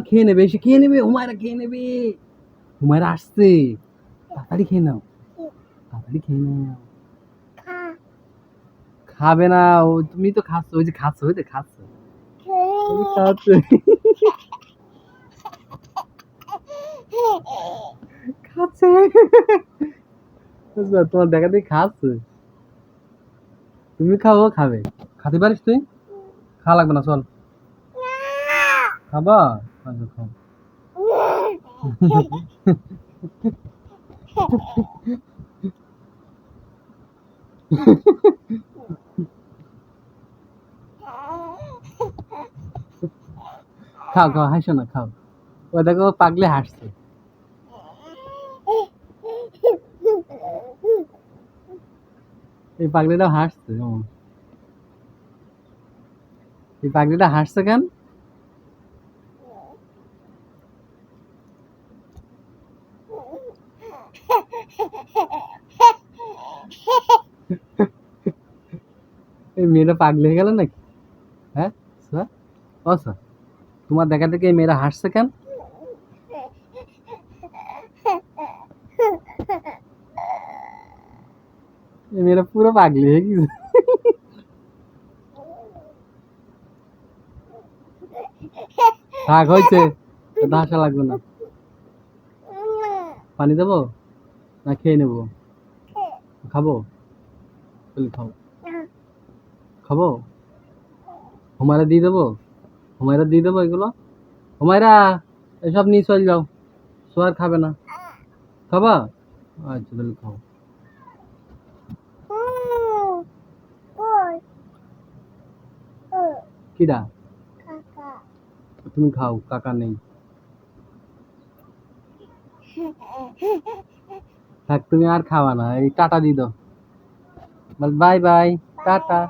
খেয়ে নেবে, এসে খেয়ে নেবে, হুমায়রা খেয়ে নেবে। হুমায়রা আসছে, তাড়াতাড়ি খেয়ে নাও, তাড়াতাড়ি খেয়ে নাও। খাবে না ও, তুমি তো খাচ্ছ, ওই যে খাচ্ছ, ওই যে খাচ্ছ, ওই যে খাচ্ছে, খাচ্ছে। বুঝলা, তোমার দেখা দেখি খাচ্ছে, তুমি খাও ও খাবে। খাতে পারিস তুই? খাওয়া লাগবে না, চল। খাবা? আচ্ছা, খাও। খাও খাও, হাসো না, খাও। ও দেখো পাগলে হাসছে, এই পাগলিটা হাসছে। এই পাগলিটা হাসছে কেন? এই মেয়েটা পাগলি হয়ে গেল নাকি? হ্যাঁ স্যার, ও স্যার, তোমার দেখা থেকে এই মেয়েরা হাসছে কেন? এই মেয়েরা পুরো পাগলি হয়ে গেছে। থাক, হয়েছে, এত হাসা লাগবে না। পানি দেবো না খেয়ে নেবো? খাবো, তাহলে খাও। খাবো, হুমায়রা দিয়ে দেবো, হুমায়রা দিয়ে দেবো এগুলো। হুমায়রা, এসব নিয়ে চল যাও, সোয়ার খাবে না। খাবা? আচ্ছা তাহলে খাও। কিডা? তুমি খাও, কাকা নেই। থাক, তুমি আর খাওয়া না, এই টাটা দিয়ে দাও, বাই বাই, টাটা।